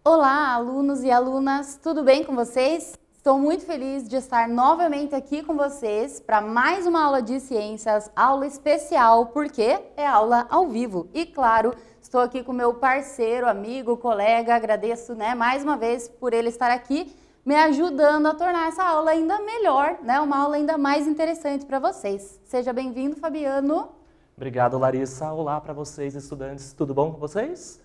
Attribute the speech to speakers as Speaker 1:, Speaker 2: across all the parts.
Speaker 1: Olá, alunos e alunas, tudo bem com vocês? Estou muito feliz de estar novamente aqui com vocês para mais uma aula de ciências, aula especial, porque é aula ao vivo. E claro, estou aqui com meu parceiro, amigo, colega, agradeço mais uma vez por ele estar aqui, me ajudando a tornar essa aula ainda melhor, uma aula ainda mais interessante para vocês. Seja bem-vindo, Fabiano.
Speaker 2: Obrigado, Larissa. Olá para vocês, estudantes. Tudo bom com vocês?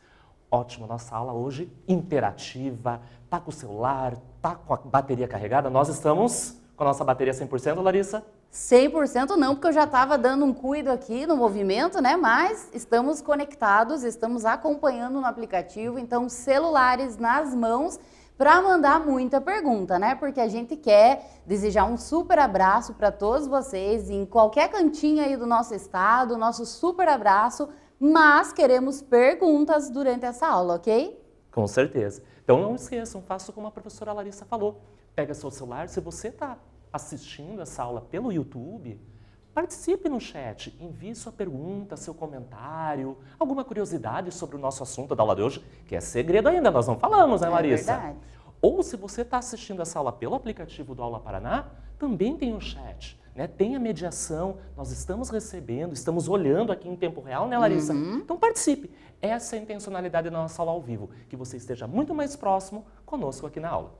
Speaker 2: Ótimo, nossa aula hoje interativa, tá com o celular, tá com a bateria carregada. Nós estamos com a nossa bateria 100%, Larissa?
Speaker 1: 100% não, porque eu já estava dando um cuido aqui no movimento, mas estamos conectados, estamos acompanhando no aplicativo, então celulares nas mãos para mandar muita pergunta, porque a gente quer desejar um super abraço para todos vocês em qualquer cantinho aí do nosso estado, nosso super abraço, mas queremos perguntas durante essa aula, ok?
Speaker 2: Com certeza. Então não esqueçam, faça como a professora Larissa falou. Pega seu celular, se você está assistindo essa aula pelo YouTube, participe no chat, envie sua pergunta, seu comentário, alguma curiosidade sobre o nosso assunto da aula de hoje, que é segredo ainda, nós não falamos, né, Larissa?
Speaker 1: É verdade.
Speaker 2: Ou se você está assistindo essa aula pelo aplicativo do Aula Paraná, também tem o chat. Tem a mediação, nós estamos recebendo, estamos olhando aqui em tempo real, né, Larissa? Então participe. Essa é a intencionalidade da nossa aula ao vivo, que você esteja muito mais próximo conosco aqui na aula.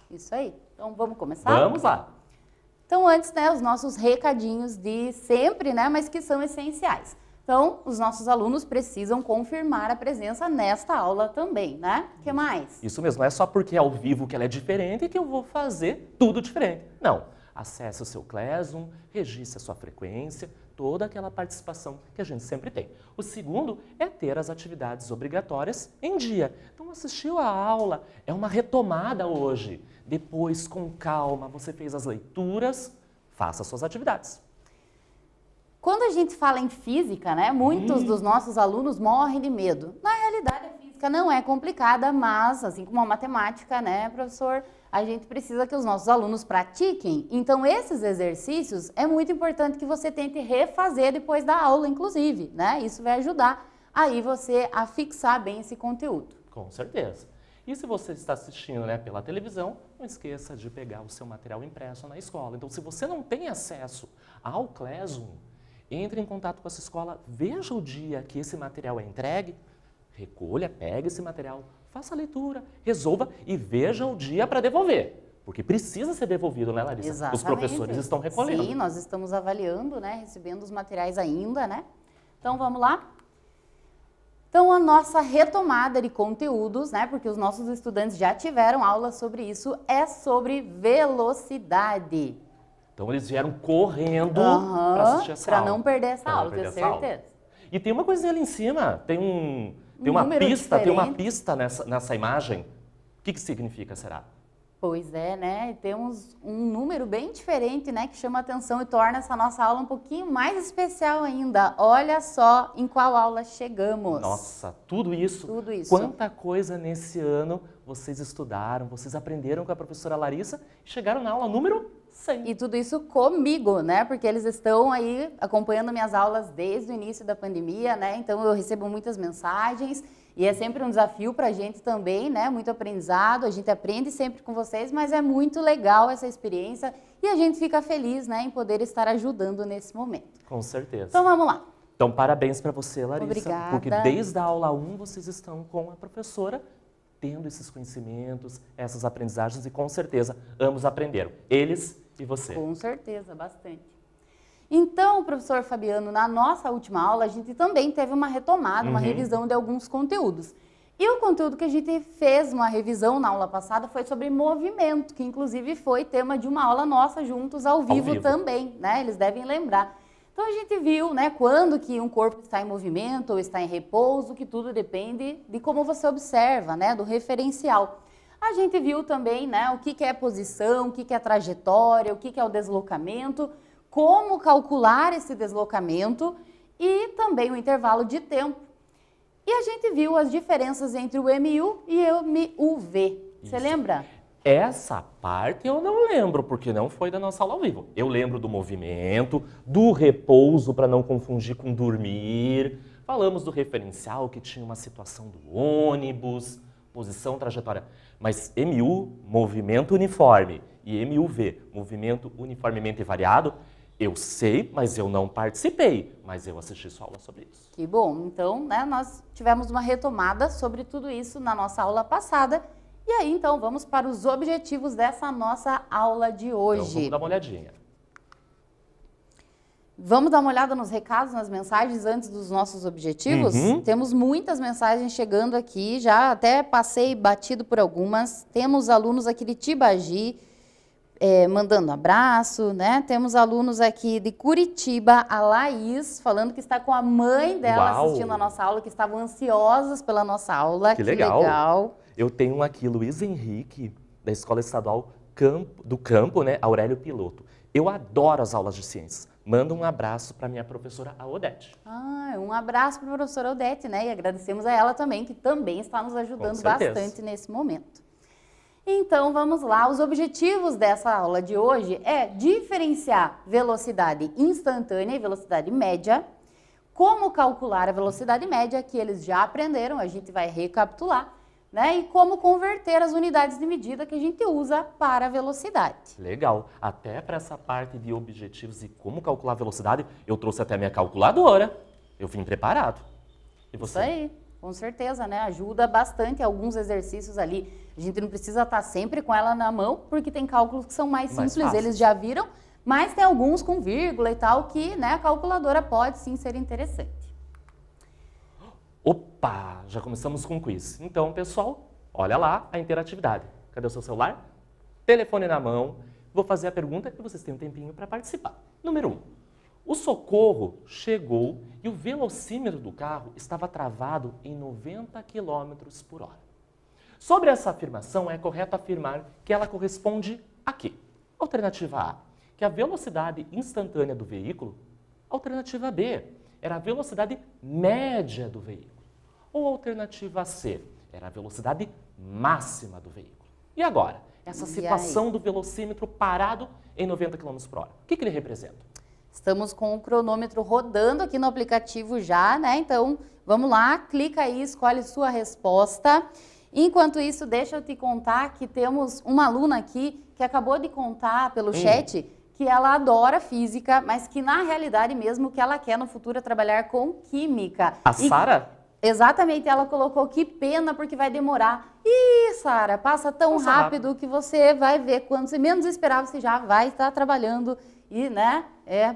Speaker 1: Isso aí. Então vamos começar?
Speaker 2: Vamos lá.
Speaker 1: Então antes, os nossos recadinhos de sempre, mas que são essenciais. Então, os nossos alunos precisam confirmar a presença nesta aula também, O que mais?
Speaker 2: Isso mesmo, não é só porque é ao vivo que ela é diferente que eu vou fazer tudo diferente. Não. Acesse o seu Classroom, registre a sua frequência, toda aquela participação que a gente sempre tem. O segundo é ter as atividades obrigatórias em dia. Então, assistiu a aula, é uma retomada hoje. Depois, com calma, você fez as leituras, faça suas atividades.
Speaker 1: Quando a gente fala em física, muitos dos nossos alunos morrem de medo. Na realidade, a física não é complicada, mas, assim como a matemática, professor, a gente precisa que os nossos alunos pratiquem. Então, esses exercícios é muito importante que você tente refazer depois da aula, inclusive, Isso vai ajudar aí você a fixar bem esse conteúdo.
Speaker 2: Com certeza. E se você está assistindo pela televisão, não esqueça de pegar o seu material impresso na escola. Então, se você não tem acesso ao Classroom, entre em contato com essa escola, veja o dia que esse material é entregue, recolha, pegue esse material, faça a leitura, resolva e veja o dia para devolver. Porque precisa ser devolvido, né, Larissa?
Speaker 1: Exatamente.
Speaker 2: Os professores estão recolhendo.
Speaker 1: Sim, nós estamos avaliando, recebendo os materiais ainda, Então, vamos lá? Então, a nossa retomada de conteúdos, porque os nossos estudantes já tiveram aula sobre isso, é sobre velocidade.
Speaker 2: Então, eles vieram correndo para assistir essa aula.
Speaker 1: Para não perder essa aula, tenho certeza.
Speaker 2: E tem uma coisinha ali em cima, tem uma pista nessa imagem. O que significa, será?
Speaker 1: Pois é, temos um número bem diferente, que chama a atenção e torna essa nossa aula um pouquinho mais especial ainda. Olha só em qual aula chegamos.
Speaker 2: Nossa, tudo isso.
Speaker 1: Tudo isso.
Speaker 2: Quanta coisa nesse ano vocês estudaram, vocês aprenderam com a professora Larissa e chegaram na aula número 100.
Speaker 1: E tudo isso comigo, Porque eles estão aí acompanhando minhas aulas desde o início da pandemia, Então eu recebo muitas mensagens e é sempre um desafio para a gente também, Muito aprendizado, a gente aprende sempre com vocês, mas é muito legal essa experiência e a gente fica feliz, em poder estar ajudando nesse momento.
Speaker 2: Com certeza.
Speaker 1: Então vamos lá.
Speaker 2: Então parabéns para você, Larissa.
Speaker 1: Obrigada.
Speaker 2: Porque desde a aula 1 vocês estão com a professora tendo esses conhecimentos, essas aprendizagens e com certeza ambos aprenderam, eles e você.
Speaker 1: Com certeza, bastante. Então, professor Fabiano, na nossa última aula a gente também teve uma retomada, uma revisão de alguns conteúdos. E o conteúdo que a gente fez uma revisão na aula passada foi sobre movimento, que inclusive foi tema de uma aula nossa juntos ao vivo também, Eles devem lembrar. Então a gente viu, quando que um corpo está em movimento ou está em repouso, que tudo depende de como você observa, do referencial. A gente viu também, o que é posição, o que é trajetória, o que é o deslocamento, como calcular esse deslocamento e também o intervalo de tempo. E a gente viu as diferenças entre o MU e o MUV. Você lembra?
Speaker 2: Essa parte eu não lembro, porque não foi da nossa aula ao vivo. Eu lembro do movimento, do repouso, para não confundir com dormir. Falamos do referencial, que tinha uma situação do ônibus, posição, trajetória. Mas MU, movimento uniforme, e MUV, movimento uniformemente variado, eu sei, mas eu não participei, mas eu assisti sua aula sobre isso.
Speaker 1: Que bom. Então, né, nós tivemos uma retomada sobre tudo isso na nossa aula passada. E aí, então, vamos para os objetivos dessa nossa aula de hoje.
Speaker 2: Então, vamos dar uma olhadinha.
Speaker 1: Vamos dar uma olhada nos recados, nas mensagens antes dos nossos objetivos? Temos muitas mensagens chegando aqui, já até passei batido por algumas. Temos alunos aqui de Tibagi, mandando abraço, né? Temos alunos aqui de Curitiba, a Laís, falando que está com a mãe dela assistindo a nossa aula, que estavam ansiosos pela nossa aula.
Speaker 2: Que legal. Eu tenho aqui Luiz Henrique, da Escola Estadual do Campo, né? Aurélio Piloto. Eu adoro as aulas de ciências. Manda um abraço para minha professora, a Odete.
Speaker 1: Um abraço para a professora Odete, né? E agradecemos a ela também, que também está nos ajudando bastante nesse momento. Então, vamos lá. Os objetivos dessa aula de hoje é diferenciar velocidade instantânea e velocidade média, como calcular a velocidade média, que eles já aprenderam, a gente vai recapitular, né? E como converter as unidades de medida que a gente usa para a velocidade.
Speaker 2: Legal. Até para essa parte de objetivos e como calcular a velocidade, eu trouxe até a minha calculadora. Eu vim preparado. E você?
Speaker 1: Isso aí, com certeza, né? Ajuda bastante alguns exercícios ali. A gente não precisa estar sempre com ela na mão, porque tem cálculos que são mais simples, eles já viram, mas tem alguns com vírgula e tal que, né, a calculadora pode sim ser interessante.
Speaker 2: Opa, já começamos com o quiz. Então, pessoal, olha lá a interatividade. Cadê o seu celular? Telefone na mão. Vou fazer a pergunta e vocês têm um tempinho para participar. Número 1. O socorro chegou e o velocímetro do carro estava travado em 90 km por hora. Sobre essa afirmação, é correto afirmar que ela corresponde a quê? Alternativa A, que a velocidade instantânea do veículo. Alternativa B, era a velocidade média do veículo. Ou alternativa C, era a velocidade máxima do veículo. E agora, essa situação do velocímetro parado em 90 km por hora, o que ele representa?
Speaker 1: Estamos com o cronômetro rodando aqui no aplicativo já, né? Então, vamos lá, clica aí, escolhe sua resposta. Enquanto isso, deixa eu te contar que temos uma aluna aqui que acabou de contar pelo chat que ela adora física, mas que na realidade mesmo o que ela quer no futuro é trabalhar com química.
Speaker 2: A Sara?
Speaker 1: Exatamente, ela colocou que pena porque vai demorar. Ih, Sara, passa tão rápido que você vai ver, quando você menos esperar, você já vai estar trabalhando e, né,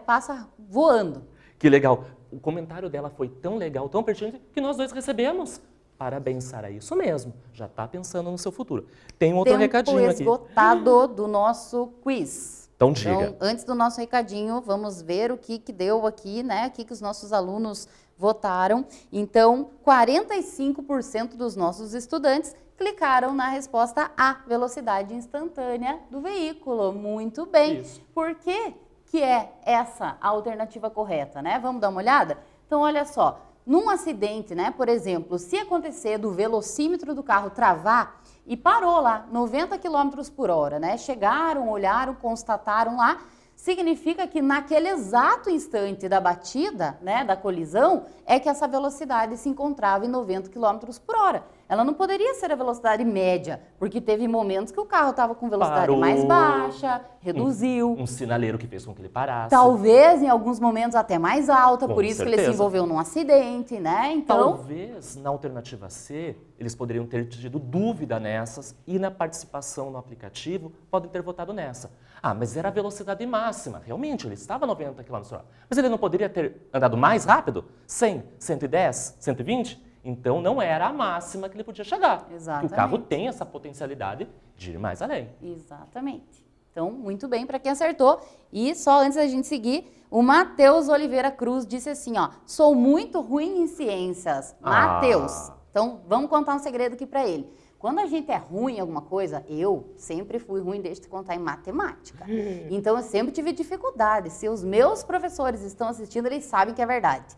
Speaker 1: passa voando.
Speaker 2: Que legal. O comentário dela foi tão legal, tão pertinente, que nós dois recebemos. Parabéns, Sara, isso mesmo. Já está pensando no seu futuro. Tem um outro recadinho aqui.
Speaker 1: Tempo esgotado do nosso quiz.
Speaker 2: Então, diga.
Speaker 1: Então, antes do nosso recadinho, vamos ver o que deu aqui, né? O que os nossos alunos votaram. Então, 45% dos nossos estudantes clicaram na resposta A, velocidade instantânea do veículo. Muito bem.
Speaker 2: Isso.
Speaker 1: Por que é essa a alternativa correta, né? Vamos dar uma olhada? Então, olha só. Num acidente, né, por exemplo, se acontecer do velocímetro do carro travar e parou lá, 90 km por hora, né? Chegaram, olharam, constataram lá, significa que naquele exato instante da batida, né, da colisão, é que essa velocidade se encontrava em 90 km por hora. Ela não poderia ser a velocidade média, porque teve momentos que o carro estava com velocidade mais baixa, reduziu.
Speaker 2: Um sinaleiro que fez com que ele parasse.
Speaker 1: Talvez em alguns momentos até mais alta, por isso
Speaker 2: certeza.
Speaker 1: que ele se envolveu num acidente, né? Então,
Speaker 2: talvez na alternativa C, eles poderiam ter tido dúvida nessas e na participação no aplicativo podem ter votado nessa. Ah, mas era a velocidade máxima. Realmente, ele estava a 90 km por hora. Mas ele não poderia ter andado mais rápido? 100, 110, 120? Então, não era a máxima que ele podia chegar.
Speaker 1: Exatamente.
Speaker 2: Porque o carro tem essa potencialidade de ir mais além.
Speaker 1: Exatamente. Então, muito bem para quem acertou. E só antes da gente seguir, o Matheus Oliveira Cruz disse assim, ó, sou muito ruim em ciências. Matheus. Então, vamos contar um segredo aqui para ele. Quando a gente é ruim em alguma coisa, eu sempre fui ruim, deixa eu te contar, em matemática. Então, eu sempre tive dificuldade. Se os meus professores estão assistindo, eles sabem que é verdade.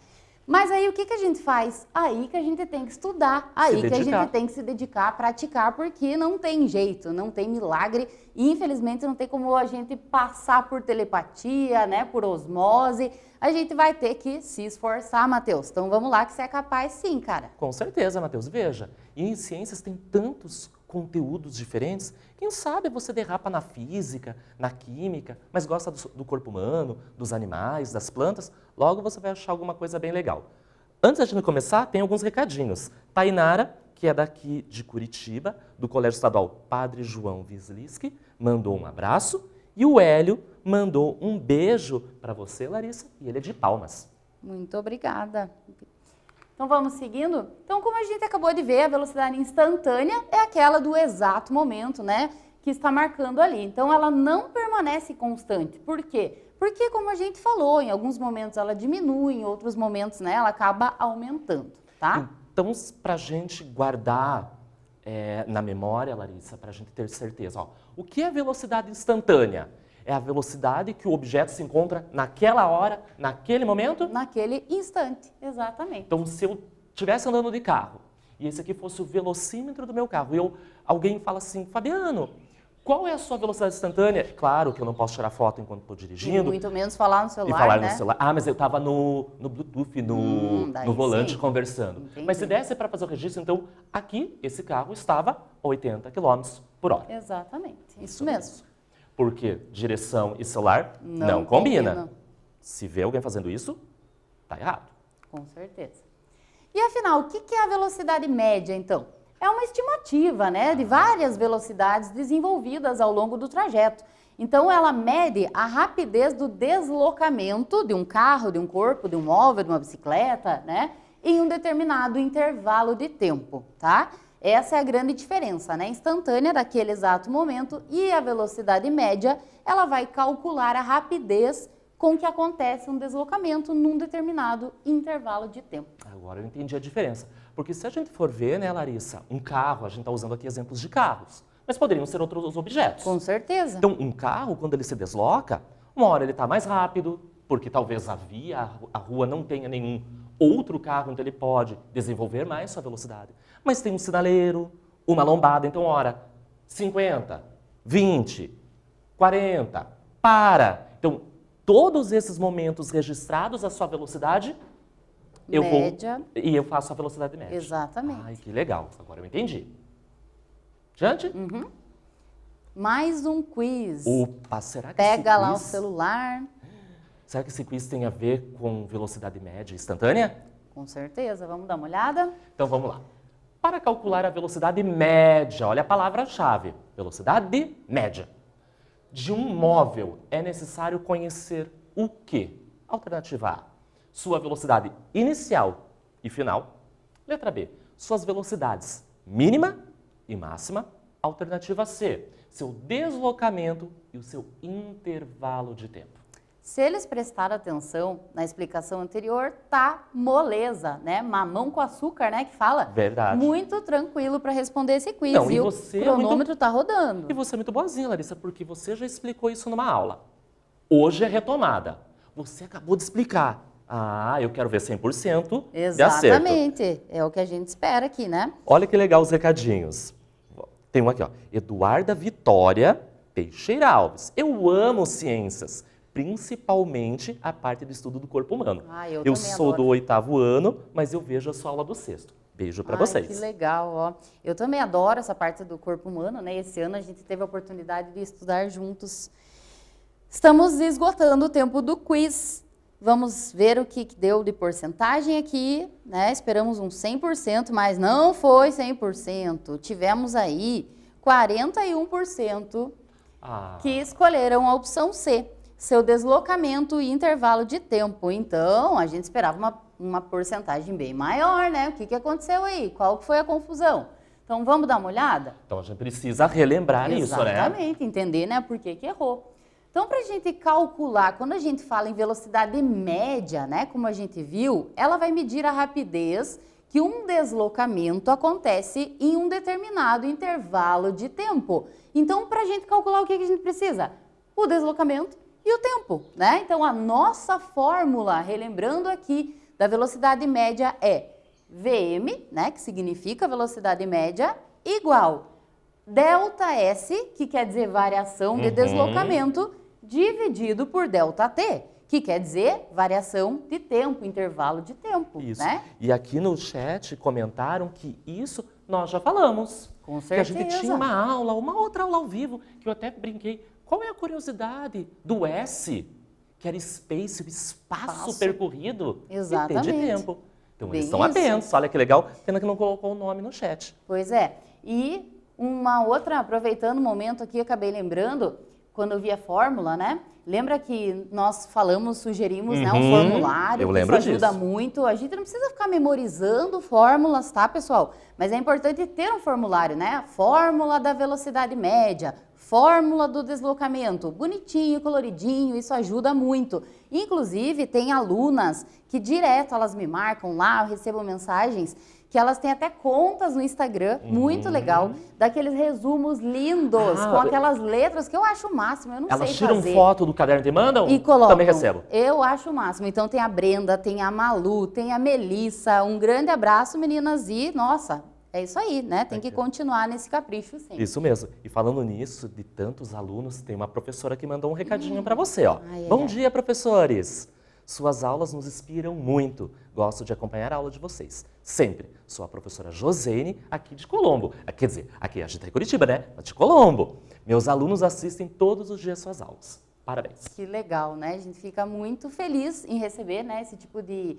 Speaker 1: Mas aí o que a gente faz? Aí que a gente tem que estudar, aí que a gente tem que se dedicar a praticar, porque não tem jeito, não tem milagre. E, infelizmente, não tem como a gente passar por telepatia, né, por osmose. A gente vai ter que se esforçar, Matheus. Então vamos lá que você é capaz sim, cara.
Speaker 2: Com certeza, Matheus. Veja, e em ciências tem tantos conteúdos diferentes. Quem sabe você derrapa na física, na química, mas gosta do corpo humano, dos animais, das plantas, logo você vai achar alguma coisa bem legal. Antes da gente começar, tem alguns recadinhos. Tainara, que é daqui de Curitiba, do Colégio Estadual Padre João Wisliski, mandou um abraço. E o Hélio mandou um beijo para você, Larissa, e ele é de Palmas.
Speaker 1: Muito obrigada. Então vamos seguindo? Então, como a gente acabou de ver, a velocidade instantânea é aquela do exato momento, né, que está marcando ali. Então ela não permanece constante. Por quê? Porque, como a gente falou, em alguns momentos ela diminui, em outros momentos, né, ela acaba aumentando, tá?
Speaker 2: Então, para a gente guardar na memória, Larissa, para a gente ter certeza, ó, o que é velocidade instantânea? É a velocidade que o objeto se encontra naquela hora, naquele momento?
Speaker 1: Naquele instante, exatamente.
Speaker 2: Então, se eu estivesse andando de carro e esse aqui fosse o velocímetro do meu carro e alguém fala assim, Fabiano, qual é a sua velocidade instantânea? Claro que eu não posso tirar foto enquanto estou dirigindo.
Speaker 1: E muito menos falar no celular,
Speaker 2: e falar
Speaker 1: né?
Speaker 2: no celular. Ah, mas eu estava no Bluetooth, no volante, sim, conversando.
Speaker 1: Entendi.
Speaker 2: Mas se desse para fazer o registro, então, aqui, esse carro estava a 80 km por hora.
Speaker 1: Exatamente, isso mesmo.
Speaker 2: Porque direção e celular não combina. Se vê alguém fazendo isso, tá errado.
Speaker 1: Com certeza. E afinal, o que é a velocidade média, então? É uma estimativa, né, de várias velocidades desenvolvidas ao longo do trajeto. Então, ela mede a rapidez do deslocamento de um carro, de um corpo, de um móvel, de uma bicicleta, né, em um determinado intervalo de tempo, tá? Essa é a grande diferença, né? Instantânea daquele exato momento e a velocidade média, ela vai calcular a rapidez com que acontece um deslocamento num determinado intervalo de tempo.
Speaker 2: Agora eu entendi a diferença. Porque se a gente for ver, né, Larissa, um carro, a gente está usando aqui exemplos de carros, mas poderiam ser outros objetos.
Speaker 1: Com certeza.
Speaker 2: Então, um carro, quando ele se desloca, uma hora ele está mais rápido, porque talvez a rua não tenha nenhum outro carro, então ele pode desenvolver mais sua velocidade. Mas tem um sinaleiro, uma lombada, então, ora, 50, 20, 40, para. Então, todos esses momentos registrados a sua velocidade,
Speaker 1: média.
Speaker 2: E eu faço a velocidade média.
Speaker 1: Exatamente.
Speaker 2: Ai, que legal. Agora eu entendi. Diante?
Speaker 1: Uhum. Mais um quiz.
Speaker 2: Opa, será que
Speaker 1: Pega
Speaker 2: esse
Speaker 1: lá
Speaker 2: quiz...
Speaker 1: o celular.
Speaker 2: Será que esse quiz tem a ver com velocidade média instantânea?
Speaker 1: Com certeza. Vamos dar uma olhada?
Speaker 2: Então vamos lá. Para calcular a velocidade média, olha a palavra-chave, velocidade média, de um móvel é necessário conhecer o quê? Alternativa A, sua velocidade inicial e final. Letra B, suas velocidades mínima e máxima. Alternativa C, seu deslocamento e o seu intervalo de tempo.
Speaker 1: Se eles prestarem atenção na explicação anterior, tá moleza, né? Mamão com açúcar, né? Que fala.
Speaker 2: Verdade.
Speaker 1: Muito tranquilo para responder esse quiz.
Speaker 2: Não,
Speaker 1: e o cronômetro tá rodando.
Speaker 2: E você é muito boazinha, Larissa, porque você já explicou isso numa aula. Hoje é retomada. Você acabou de explicar. Ah, eu quero ver 100% de acerto.
Speaker 1: Exatamente. É o que a gente espera aqui, né?
Speaker 2: Olha que legal os recadinhos. Tem um aqui, ó. Eduarda Vitória Teixeira Alves. Eu amo ciências, principalmente a parte do estudo do corpo humano. Eu sou do 8º ano, mas eu vejo a sua aula do 6º. Beijo para vocês.
Speaker 1: Que legal, ó. Eu também adoro essa parte do corpo humano, né? Esse ano a gente teve a oportunidade de estudar juntos. Estamos esgotando o tempo do quiz. Vamos ver o que deu de porcentagem aqui, né? Esperamos um 100%, mas não foi 100%. Tivemos aí 41% que escolheram a opção C, seu deslocamento e intervalo de tempo. Então, a gente esperava uma porcentagem bem maior, né? O que aconteceu aí? Qual que foi a confusão? Então, vamos dar uma olhada?
Speaker 2: Então, a gente precisa relembrar isso, né?
Speaker 1: Exatamente, entender, né? Por que errou. Então, para a gente calcular, quando a gente fala em velocidade média, né, como a gente viu, ela vai medir a rapidez que um deslocamento acontece em um determinado intervalo de tempo. Então, para a gente calcular o que a gente precisa? O deslocamento e o tempo, né? Então, a nossa fórmula, relembrando aqui, da velocidade média é VM, né, que significa velocidade média, igual ΔS, que quer dizer variação de deslocamento, dividido por ΔT, que quer dizer variação de tempo, intervalo de tempo.
Speaker 2: Isso.
Speaker 1: Né?
Speaker 2: E aqui no chat comentaram que isso nós já falamos.
Speaker 1: Com certeza.
Speaker 2: Que a gente tinha uma outra aula ao vivo, que eu até brinquei. Qual é a curiosidade do S, que era space, o espaço percorrido,
Speaker 1: exatamente,
Speaker 2: e T de tempo? Então
Speaker 1: bem
Speaker 2: eles estão
Speaker 1: isso.
Speaker 2: atentos, olha que legal, pena que não colocou o nome no chat.
Speaker 1: Pois é. E uma outra, aproveitando o momento aqui, acabei lembrando, quando eu vi a fórmula, né? Lembra que nós falamos, sugerimos né, um formulário,
Speaker 2: eu
Speaker 1: que
Speaker 2: lembro
Speaker 1: isso ajuda
Speaker 2: disso.
Speaker 1: muito. A gente não precisa ficar memorizando fórmulas, tá, pessoal? Mas é importante ter um formulário, né? Fórmula da velocidade média, fórmula do deslocamento, bonitinho, coloridinho, isso ajuda muito. Inclusive, tem alunas que direto elas me marcam lá, eu recebo mensagens, que elas têm até contas no Instagram, muito legal, daqueles resumos lindos, com aquelas letras que eu acho o máximo, eu não sei fazer.
Speaker 2: Elas tiram foto do caderno e mandam?
Speaker 1: E colocam.
Speaker 2: Também recebo.
Speaker 1: Eu acho o máximo. Então tem a Brenda, tem a Malu, tem a Melissa. Um grande abraço, meninas. E, nossa, é isso aí, né? Tem que continuar nesse capricho sempre.
Speaker 2: Isso mesmo. E falando nisso, de tantos alunos, tem uma professora que mandou um recadinho para você, ó. Bom dia, professores! Suas aulas nos inspiram muito. Gosto de acompanhar a aula de vocês. Sempre. Sou a professora Josene, aqui de Colombo. Quer dizer, aqui a gente tá em Curitiba, né? De Colombo. Meus alunos assistem todos os dias suas aulas. Parabéns.
Speaker 1: Que legal, né? A gente fica muito feliz em receber, né, esse tipo de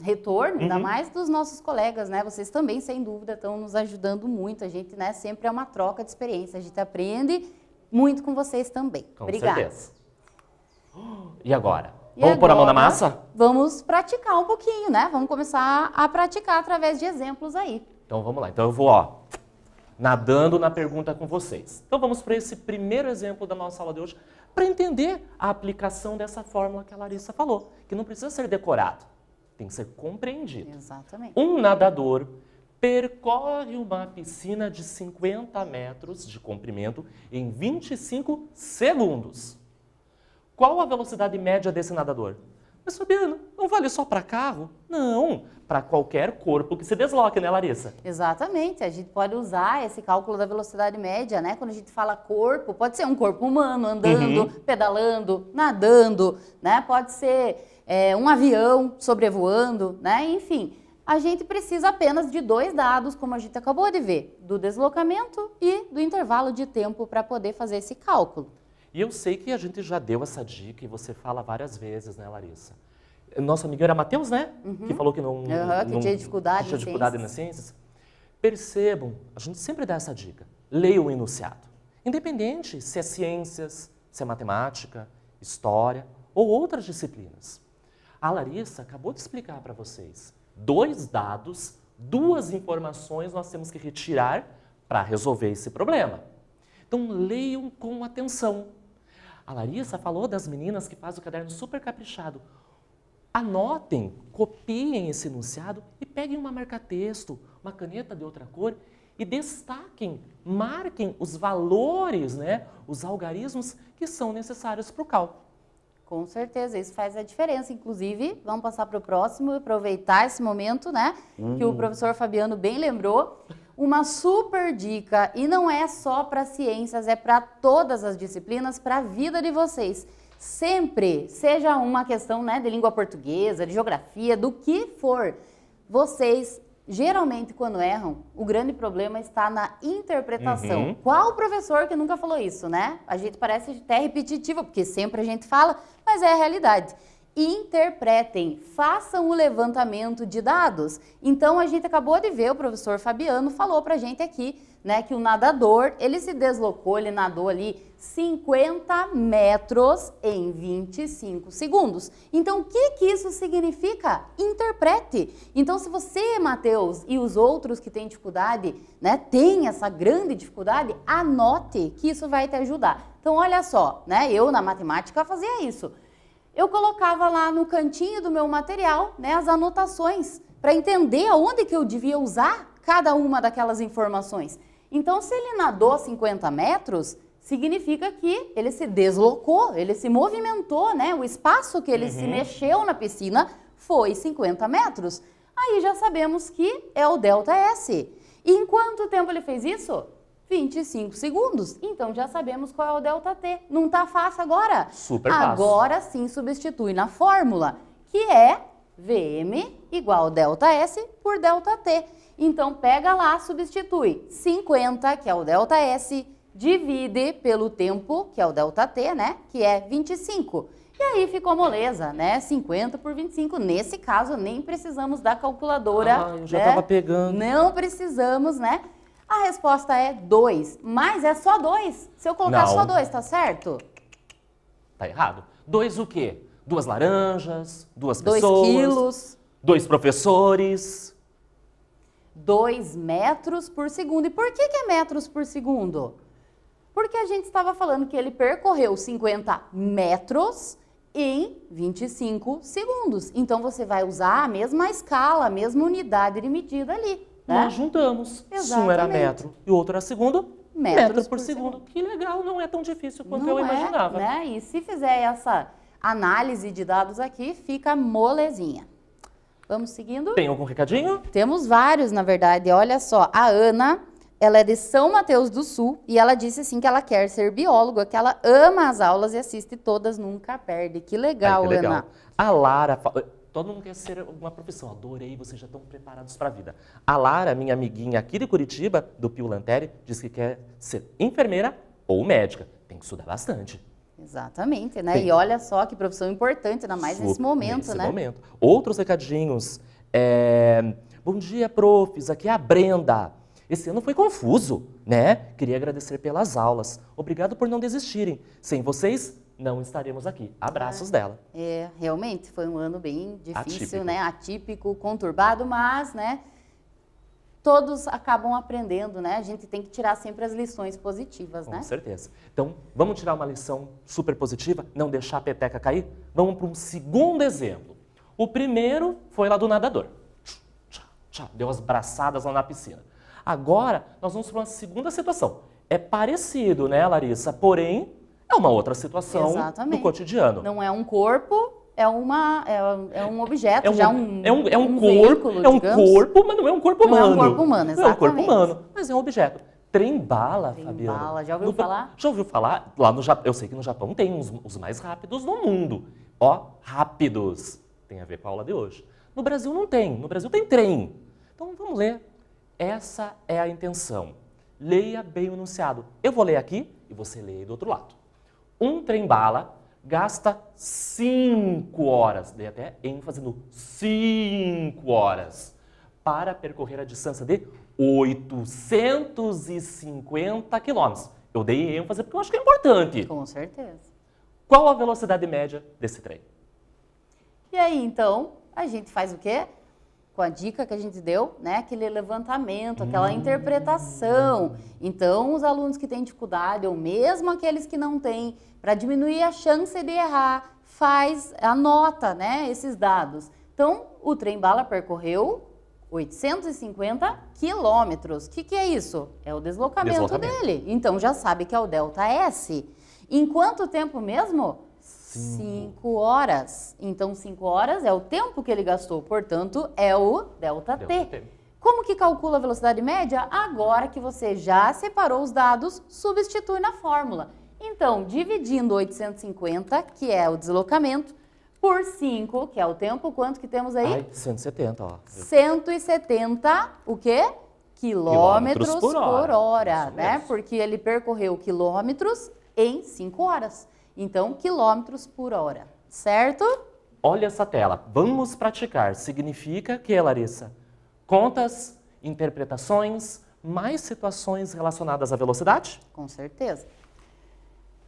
Speaker 1: retorno, ainda mais dos nossos colegas, né? Vocês também, sem dúvida, estão nos ajudando muito. A gente, né, sempre é uma troca de experiência. A gente aprende muito com vocês também.
Speaker 2: Com
Speaker 1: Obrigada.
Speaker 2: certeza. E agora? Vamos pôr a mão na massa?
Speaker 1: Vamos praticar um pouquinho, né? Vamos começar a praticar através de exemplos aí.
Speaker 2: Então vamos lá. Então eu vou, ó, nadando na pergunta com vocês. Então vamos para esse primeiro exemplo da nossa aula de hoje, para entender a aplicação dessa fórmula que a Larissa falou, que não precisa ser decorado, tem que ser compreendido.
Speaker 1: Exatamente.
Speaker 2: Um nadador percorre uma piscina de 50 metros de comprimento em 25 segundos. Qual a velocidade média desse nadador? Mas, Fabiano, não vale só para carro? Não, para qualquer corpo que se desloque, né, Larissa?
Speaker 1: Exatamente, a gente pode usar esse cálculo da velocidade média, né? Quando a gente fala corpo, pode ser um corpo humano andando, pedalando, nadando, né? Pode ser um avião sobrevoando, né? Enfim, a gente precisa apenas de 2 dados, como a gente acabou de ver, do deslocamento e do intervalo de tempo para poder fazer esse cálculo.
Speaker 2: E eu sei que a gente já deu essa dica e você fala várias vezes, né, Larissa? Nosso amigo era Matheus, né? Que falou que não
Speaker 1: tinha dificuldade
Speaker 2: nas ciências. Percebam, a gente sempre dá essa dica. Leia o enunciado. Independente se é ciências, se é matemática, história ou outras disciplinas. A Larissa acabou de explicar para vocês. 2 dados, 2 informações nós temos que retirar para resolver esse problema. Então leiam com atenção. A Larissa falou das meninas que fazem o caderno super caprichado. Anotem, copiem esse enunciado e peguem uma marca-texto, uma caneta de outra cor e destaquem, marquem os valores, né, os algarismos que são necessários para o cálculo.
Speaker 1: Com certeza, isso faz a diferença. Inclusive, vamos passar para o próximo, aproveitar esse momento, né, que o professor Fabiano bem lembrou. Uma super dica, e não é só para ciências, é para todas as disciplinas, para a vida de vocês. Sempre, seja uma questão, né, de língua portuguesa, de geografia, do que for, vocês, geralmente, quando erram, o grande problema está na interpretação. Qual professor que nunca falou isso, né? A gente parece até repetitivo, porque sempre a gente fala, mas é a realidade. Interpretem, façam o levantamento de dados. Então, a gente acabou de ver, o professor Fabiano falou pra gente aqui, né, que o nadador, ele se deslocou, ele nadou ali 50 metros em 25 segundos. Então, o que isso significa? Interprete. Então, se você, Matheus, e os outros que têm dificuldade, né, têm essa grande dificuldade, anote que isso vai te ajudar. Então, olha só, né, eu na matemática fazia isso. Eu colocava lá no cantinho do meu material, né, as anotações, para entender aonde que eu devia usar cada uma daquelas informações. Então, se ele nadou 50 metros, significa que ele se deslocou, ele se movimentou, né? O espaço que ele se mexeu na piscina foi 50 metros. Aí já sabemos que é o ΔS. E em quanto tempo ele fez isso? 25 segundos. Então já sabemos qual é o ΔT. Não tá fácil agora?
Speaker 2: Super fácil.
Speaker 1: Agora sim substitui na fórmula, que é VM igual ΔS por ΔT. Então pega lá, substitui 50, que é o ΔS, divide pelo tempo, que é o ΔT, né? Que é 25. E aí ficou moleza, né? 50 por 25. Nesse caso, nem precisamos da calculadora.
Speaker 2: Eu já
Speaker 1: né?
Speaker 2: tava pegando.
Speaker 1: Não precisamos, né? A resposta é 2, mas é só 2. Se eu colocar
Speaker 2: Não.
Speaker 1: só 2, tá certo?
Speaker 2: Tá errado. 2 o quê? 2 laranjas, 2
Speaker 1: 2
Speaker 2: pessoas,
Speaker 1: quilos,
Speaker 2: 2 professores.
Speaker 1: 2 metros por segundo. E por que é metros por segundo? Porque a gente estava falando que ele percorreu 50 metros em 25 segundos. Então, você vai usar a mesma escala, a mesma unidade de medida ali. Né?
Speaker 2: Nós juntamos.
Speaker 1: Exatamente.
Speaker 2: Se um era metro e o outro era segundo,
Speaker 1: Metros
Speaker 2: metros por
Speaker 1: por
Speaker 2: segundo. Que legal, não é tão difícil quanto
Speaker 1: Não
Speaker 2: eu imaginava.
Speaker 1: né? E se fizer essa análise de dados aqui, fica molezinha. Vamos seguindo?
Speaker 2: Tem algum recadinho?
Speaker 1: Temos vários, na verdade. Olha só, a Ana, ela é de São Mateus do Sul e ela disse assim que ela quer ser bióloga, que ela ama as aulas e assiste todas, nunca perde. Que legal,
Speaker 2: Ai, que legal.
Speaker 1: Ana.
Speaker 2: A Lara, todo mundo quer ser uma profissão. Adorei, vocês já estão preparados para a vida. A Lara, minha amiguinha aqui de Curitiba, do Pio Lanteri, disse que quer ser enfermeira ou médica. Tem que estudar bastante.
Speaker 1: Exatamente, né?
Speaker 2: Sim.
Speaker 1: E olha só que profissão importante, ainda mais nesse momento,
Speaker 2: Nesse
Speaker 1: né?
Speaker 2: momento. Outros recadinhos. Bom dia, profs. Aqui é a Brenda. Esse ano foi confuso, né? Queria agradecer pelas aulas. Obrigado por não desistirem. Sem vocês, não estaremos aqui. Abraços dela.
Speaker 1: É, realmente foi um ano bem difícil,
Speaker 2: Atípico.
Speaker 1: né? Atípico, conturbado, mas, né? Todos acabam aprendendo, né? A gente tem que tirar sempre as lições positivas, né?
Speaker 2: Com certeza. Então, vamos tirar uma lição super positiva, não deixar a peteca cair? Vamos para um segundo exemplo. O primeiro foi lá do nadador. Deu as braçadas lá na piscina. Agora, nós vamos para uma segunda situação. É parecido, né, Larissa? Porém, é uma outra situação
Speaker 1: Exatamente.
Speaker 2: do cotidiano.
Speaker 1: Não é um corpo, é um objeto,
Speaker 2: É um
Speaker 1: veículo,
Speaker 2: corpo, mas não é um corpo
Speaker 1: Não é um
Speaker 2: humano.
Speaker 1: corpo humano,
Speaker 2: Não é um corpo
Speaker 1: exatamente.
Speaker 2: humano, mas é um objeto. Trem-bala, Fabiana.
Speaker 1: Trem-bala, já ouviu falar?
Speaker 2: Já ouviu falar? Lá no Japão, eu sei que no Japão tem os mais rápidos do mundo. Ó, rápidos. Tem a ver com a aula de hoje. No Brasil não tem. No Brasil tem trem. Então vamos ler. Essa é a intenção. Leia bem o enunciado. Eu vou ler aqui e você lê aí do outro lado. Um trem-bala gasta 5 horas, dei até ênfase no 5 horas, para percorrer a distância de 850 quilômetros. Eu dei ênfase porque eu acho que é importante.
Speaker 1: Com certeza.
Speaker 2: Qual a velocidade média desse trem?
Speaker 1: E aí, então, a gente faz o quê? Com a dica que a gente deu, né? Aquele levantamento, aquela interpretação. Então, os alunos que têm dificuldade, ou mesmo aqueles que não têm, para diminuir a chance de errar, anota, né, esses dados. Então, o trem-bala percorreu 850 quilômetros. O que é isso? É o deslocamento dele. Então, já sabe que é o ΔS. Em quanto tempo mesmo? 5 horas. Então, 5 horas é o tempo que ele gastou, portanto, é o ΔT. Como que calcula a velocidade média? Agora que você já separou os dados, substitui na fórmula. Então, dividindo 850, que é o deslocamento, por 5, que é o tempo, quanto que temos aí?
Speaker 2: Ai, 170, ó.
Speaker 1: 170, o quê? Quilômetros por hora,
Speaker 2: Isso
Speaker 1: né?
Speaker 2: mesmo.
Speaker 1: Porque ele percorreu quilômetros em 5 horas. Então, quilômetros por hora, certo?
Speaker 2: Olha essa tela. Vamos praticar. Significa que, Larissa, contas, interpretações, mais situações relacionadas à velocidade?
Speaker 1: Com certeza.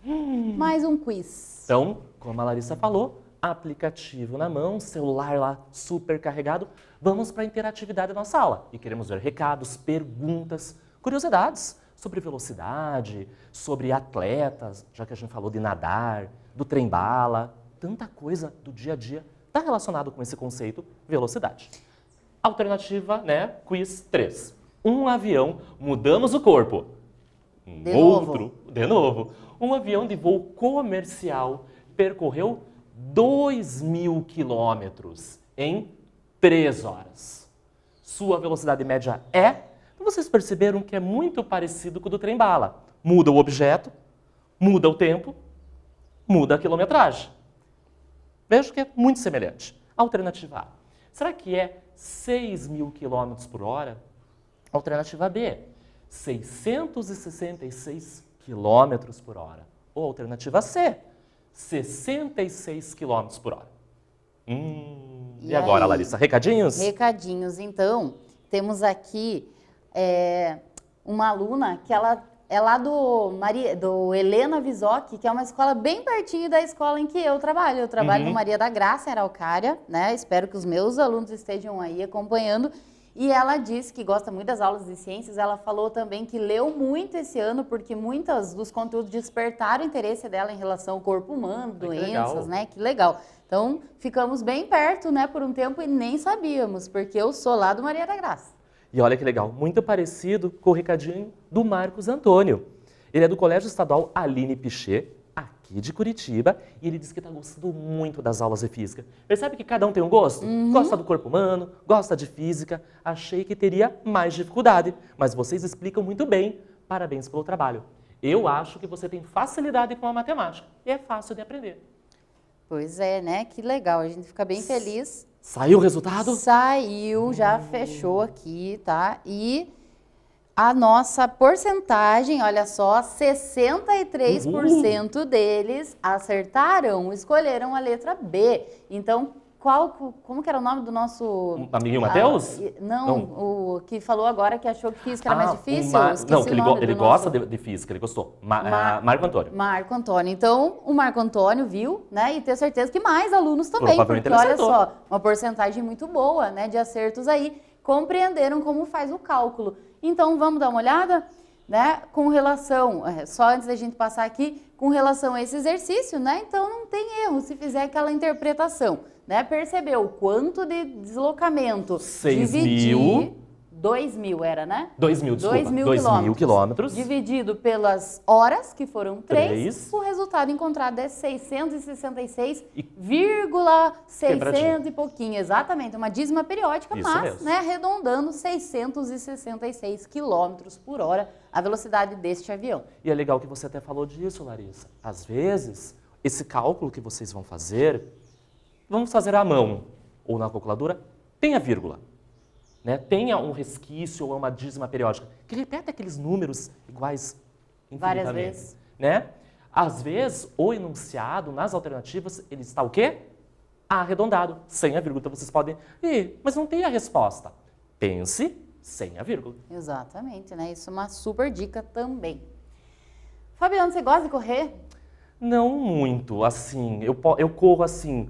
Speaker 1: Mais um quiz.
Speaker 2: Então, como a Larissa falou, aplicativo na mão, celular lá super carregado, vamos para a interatividade da nossa aula. E queremos ver recados, perguntas, curiosidades sobre velocidade, sobre atletas, já que a gente falou de nadar, do trem-bala, tanta coisa do dia a dia está relacionado com esse conceito velocidade. Alternativa, né? Quiz 3. Um avião, mudamos o corpo. De novo. Um avião de voo comercial percorreu 2.000 quilômetros em 3 horas. Sua velocidade média é... Então vocês perceberam que é muito parecido com o do trem-bala. Muda o objeto, muda o tempo, muda a quilometragem. Vejo que é muito semelhante. Alternativa A. Será que é 6.000 km por hora? Alternativa B. 666 km por hora. Ou alternativa C. 66 km por hora. E agora,
Speaker 1: aí?
Speaker 2: Larissa, recadinhos?
Speaker 1: Recadinhos, então. Temos aqui uma aluna que ela é lá do Helena Visoc, que é uma escola bem pertinho da escola em que eu trabalho. Eu trabalho no Maria da Graça, em Araucária, né? Espero que os meus alunos estejam aí acompanhando. E ela disse que gosta muito das aulas de ciências. Ela falou também que leu muito esse ano, porque muitos dos conteúdos despertaram o interesse dela em relação ao corpo humano, doenças, né? Que legal. Então, ficamos bem perto, né, por um tempo e nem sabíamos, porque eu sou lá do Maria da Graça.
Speaker 2: E olha que legal, muito parecido com o recadinho do Marcos Antônio. Ele é do Colégio Estadual Aline Piché, aqui de Curitiba, e ele diz que está gostando muito das aulas de física. Percebe que cada um tem um gosto? Gosta do corpo humano, gosta de física. Achei que teria mais dificuldade, mas vocês explicam muito bem. Parabéns pelo trabalho. Eu acho que você tem facilidade com a matemática e é fácil de aprender.
Speaker 1: Pois é, né? Que legal, a gente fica bem feliz.
Speaker 2: Saiu o resultado?
Speaker 1: Saiu, já fechou aqui, tá? E a nossa porcentagem, olha só, 63% deles acertaram, escolheram a letra B. Então, como que era o nome do nosso...
Speaker 2: Amiguinho Matheus?
Speaker 1: Não, o que falou agora que achou que física era mais difícil.
Speaker 2: Não, que ele gosta de física, ele gostou. Marco Antônio.
Speaker 1: Marco Antônio. Então, o Marco Antônio viu, né, e tenho certeza que mais alunos também, porque olha só, uma porcentagem muito boa, né, de acertos aí, compreenderam como faz o cálculo. Então, vamos dar uma olhada, né, com relação, só antes da gente passar aqui, com relação a esse exercício, né, então não tem erro se fizer aquela interpretação, né, percebeu quanto de deslocamento?
Speaker 2: 6.000.
Speaker 1: 2.000 era, né?
Speaker 2: 2.000, desculpa. 2.000 quilômetros.
Speaker 1: Dividido pelas horas, que foram 3, o resultado encontrado é 666,600 e pouquinho. Exatamente, uma dízima periódica,
Speaker 2: isso
Speaker 1: mas,
Speaker 2: mesmo,
Speaker 1: né, arredondando 666 quilômetros por hora a velocidade deste avião.
Speaker 2: E é legal que você até falou disso, Larissa. Às vezes, esse cálculo que vocês vão fazer, vamos fazer à mão ou na calculadora, tem a vírgula. Né, tenha um resquício ou uma dízima periódica, que repete aqueles números iguais
Speaker 1: várias vezes.
Speaker 2: Né? Às vezes, o enunciado, nas alternativas, ele está o quê? Arredondado, sem a vírgula. Então, vocês podem... mas não tem a resposta. Pense sem a vírgula.
Speaker 1: Exatamente, né? Isso é uma super dica também. Fabiano, você gosta de correr?
Speaker 2: Não muito, assim. Eu corro, assim,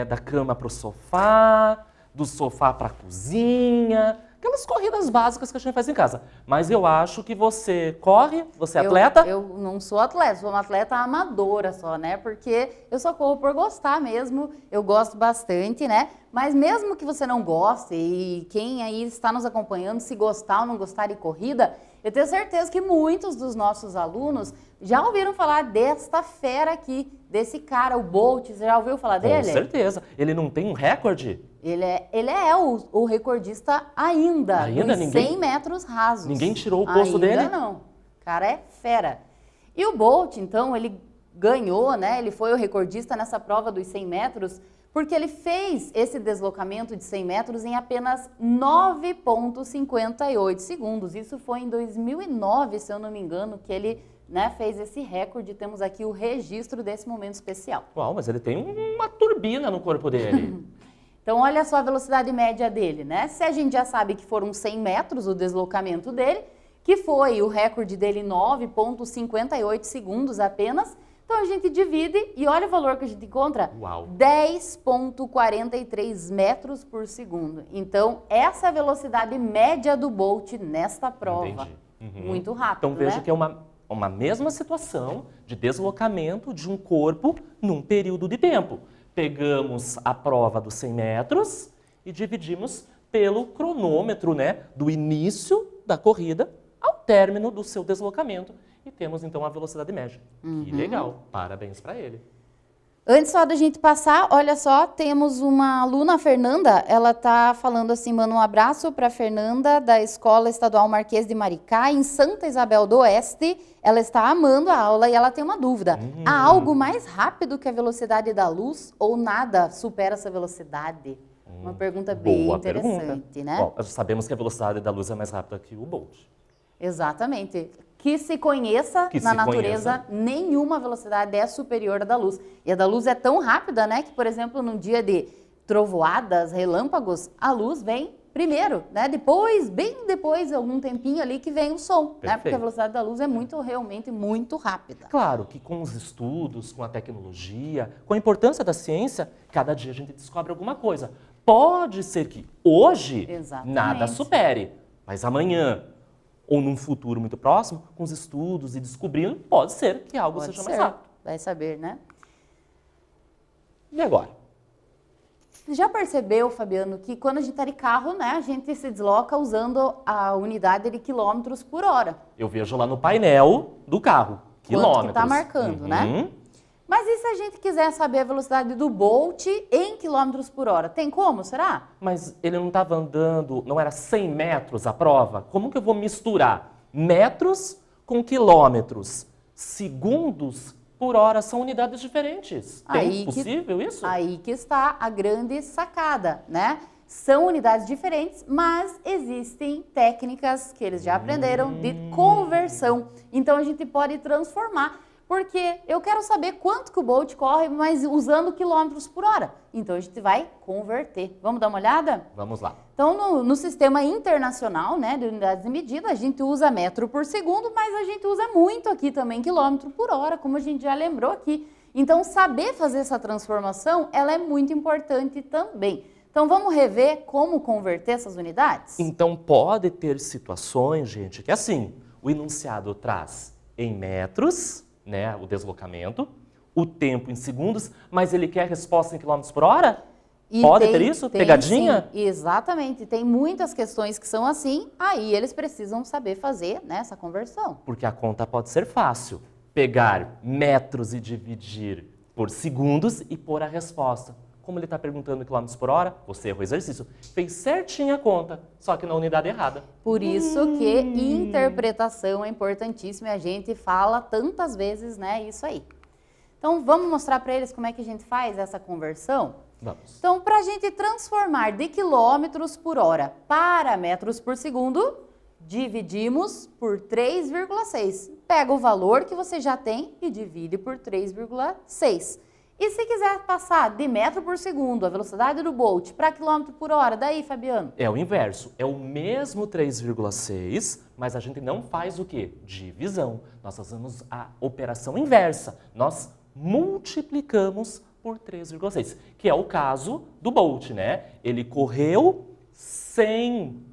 Speaker 2: da cama para o sofá... do sofá para a cozinha, aquelas corridas básicas que a gente faz em casa. Mas eu acho que você corre, você é atleta?
Speaker 1: Eu não sou atleta, sou uma atleta amadora só, né? Porque eu só corro por gostar mesmo, eu gosto bastante, né? Mas mesmo que você não goste, e quem aí está nos acompanhando, se gostar ou não gostar de corrida, eu tenho certeza que muitos dos nossos alunos já ouviram falar desta fera aqui, desse cara, o Bolt. Você já ouviu falar dele?
Speaker 2: Com certeza. Ele não tem um recorde?
Speaker 1: Ele é o recordista ainda dos 100 metros rasos.
Speaker 2: Ninguém tirou o posto dele?
Speaker 1: Ainda não. O cara é fera. E o Bolt, então, ele ganhou, né? Ele foi o recordista nessa prova dos 100 metros, porque ele fez esse deslocamento de 100 metros em apenas 9,58 segundos. Isso foi em 2009, se eu não me engano, que ele, né, fez esse recorde. Temos aqui o registro desse momento especial.
Speaker 2: Uau, mas ele tem uma turbina no corpo dele.
Speaker 1: Então, olha só a velocidade média dele, né? Se a gente já sabe que foram 100 metros o deslocamento dele, que foi o recorde dele 9,58 segundos apenas, então a gente divide e olha o valor que a gente encontra.
Speaker 2: Uau.
Speaker 1: 10,43 metros por segundo. Então, essa é a velocidade média do Bolt nesta prova.
Speaker 2: Entendi.
Speaker 1: Muito rápido,
Speaker 2: então, veja
Speaker 1: né?
Speaker 2: que é uma mesma situação de deslocamento de um corpo num período de tempo. Pegamos a prova dos 100 metros e dividimos pelo cronômetro, né, do início da corrida ao término do seu deslocamento. E temos, então, a velocidade média. Que legal. Parabéns para ele.
Speaker 1: Antes só da gente passar, olha só, temos uma aluna, a Fernanda, ela tá falando assim, manda um abraço para Fernanda, da Escola Estadual Marquês de Maricá, em Santa Isabel do Oeste. Ela está amando a aula e ela tem uma dúvida. Há algo mais rápido que a velocidade da luz ou nada supera essa velocidade? Uma pergunta bem interessante, né?
Speaker 2: Bom, sabemos que a velocidade da luz é mais rápida que o Bolt.
Speaker 1: Exatamente. Que se conheça na natureza, nenhuma velocidade é superior à da luz. E a da luz é tão rápida, né, que, por exemplo, num dia de trovoadas, relâmpagos, a luz vem primeiro, né? Depois, bem depois, algum tempinho ali que vem o som, né? Porque a velocidade da luz é realmente muito rápida.
Speaker 2: Claro que com os estudos, com a tecnologia, com a importância da ciência, cada dia a gente descobre alguma coisa. Pode ser que hoje nada supere, mas amanhã ou num futuro muito próximo, com os estudos e descobrindo, pode ser que algo seja mais rápido.
Speaker 1: Vai saber, né?
Speaker 2: E agora?
Speaker 1: Você já percebeu, Fabiano, que quando a gente está de carro, né, a gente se desloca usando a unidade de quilômetros por hora?
Speaker 2: Eu vejo lá no painel do carro, quilômetros.
Speaker 1: Quanto que está marcando, né? Mas e se a gente quiser saber a velocidade do Bolt em quilômetros por hora? Tem como, será?
Speaker 2: Mas ele não estava andando, não era 100 metros a prova? Como que eu vou misturar metros com quilômetros? Segundos por hora são unidades diferentes. Tem possível isso?
Speaker 1: Aí que está a grande sacada, né? São unidades diferentes, mas existem técnicas que eles já aprenderam de conversão. Então a gente pode transformar. Porque eu quero saber quanto que o Bolt corre, mas usando quilômetros por hora. Então, a gente vai converter. Vamos dar uma olhada?
Speaker 2: Vamos lá.
Speaker 1: Então, no sistema internacional, né, de unidades de medida, a gente usa metro por segundo, mas a gente usa muito aqui também quilômetro por hora, como a gente já lembrou aqui. Então, saber fazer essa transformação, ela é muito importante também. Então, vamos rever como converter essas unidades?
Speaker 2: Então, pode ter situações, gente, que assim, o enunciado traz em metros, né, o deslocamento, o tempo em segundos, mas ele quer resposta em quilômetros por hora? Pode ter isso? Pegadinha?
Speaker 1: Sim, exatamente. Tem muitas questões que são assim, aí eles precisam saber fazer, né, essa conversão.
Speaker 2: Porque a conta pode ser fácil. Pegar metros e dividir por segundos e pôr a resposta. Como ele está perguntando quilômetros por hora, você errou o exercício. Fez certinho a conta, só que na unidade errada.
Speaker 1: Por isso que interpretação é importantíssima e a gente fala tantas vezes, né, isso aí. Então, vamos mostrar para eles como é que a gente faz essa conversão?
Speaker 2: Vamos.
Speaker 1: Então, para a gente transformar de quilômetros por hora para metros por segundo, dividimos por 3,6. Pega o valor que você já tem e divide por 3,6. E se quiser passar de metro por segundo, a velocidade do Bolt, para quilômetro por hora, daí, Fabiano?
Speaker 2: É o inverso, é o mesmo 3,6, mas a gente não faz o quê? Divisão. Nós fazemos a operação inversa. Nós multiplicamos por 3,6, que é o caso do Bolt, né? Ele correu 100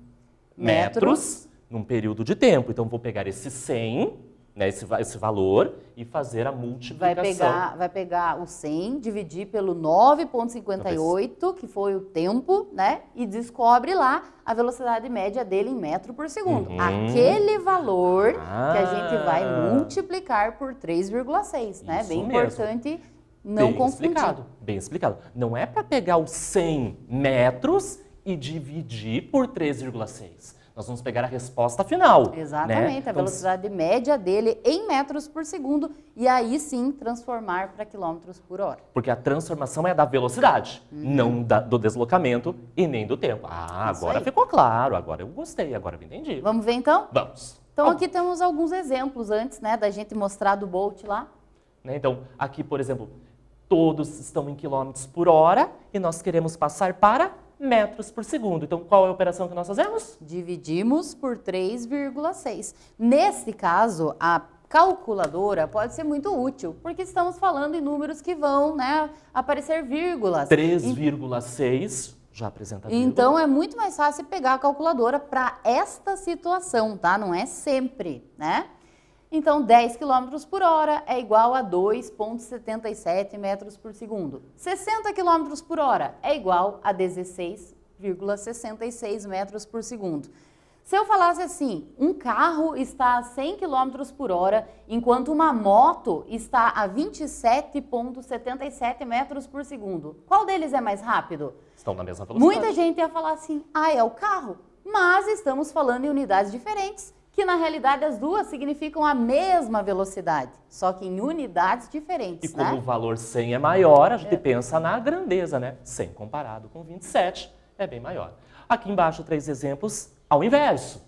Speaker 2: metros num período de tempo. Então, vou pegar esse 100... né, esse valor e fazer a multiplicação.
Speaker 1: Vai pegar o 100, dividir pelo 9,58, que foi o tempo, né? E descobre lá a velocidade média dele em metro por segundo. Aquele valor que a gente vai multiplicar por 3,6, né? Bem importante não confundir.
Speaker 2: Bem explicado. Não é para pegar os 100 metros e dividir por 3,6. Nós vamos pegar a resposta final.
Speaker 1: Exatamente,
Speaker 2: né?
Speaker 1: A velocidade média dele em metros por segundo e aí sim transformar para quilômetros por hora.
Speaker 2: Porque a transformação é da velocidade, não do deslocamento e nem do tempo. Agora ficou claro, agora eu gostei, agora eu entendi.
Speaker 1: Vamos ver então?
Speaker 2: Vamos.
Speaker 1: Então aqui temos alguns exemplos antes, né, da gente mostrar do Bolt lá.
Speaker 2: Então, aqui, por exemplo, todos estão em quilômetros por hora e nós queremos passar para metros por segundo. Então, qual é a operação que nós fazemos?
Speaker 1: Dividimos por 3,6. Nesse caso, a calculadora pode ser muito útil, porque estamos falando em números que vão, né, aparecer vírgulas.
Speaker 2: 3,6 já apresenta vírgula.
Speaker 1: Então, é muito mais fácil pegar a calculadora para esta situação, tá? Não é sempre, né? Então, 10 km por hora é igual a 2,77 metros por segundo. 60 km por hora é igual a 16,66 metros por segundo. Se eu falasse assim, um carro está a 100 km por hora, enquanto uma moto está a 27,77 metros por segundo, qual deles é mais rápido?
Speaker 2: Estão na mesma velocidade.
Speaker 1: Muita gente ia falar assim, é o carro. Mas estamos falando em unidades diferentes, que na realidade as duas significam a mesma velocidade, só que em unidades diferentes,
Speaker 2: E como o valor 100 é maior, a gente pensa na grandeza, né? 100 comparado com 27 é bem maior. Aqui embaixo, 3 exemplos ao inverso.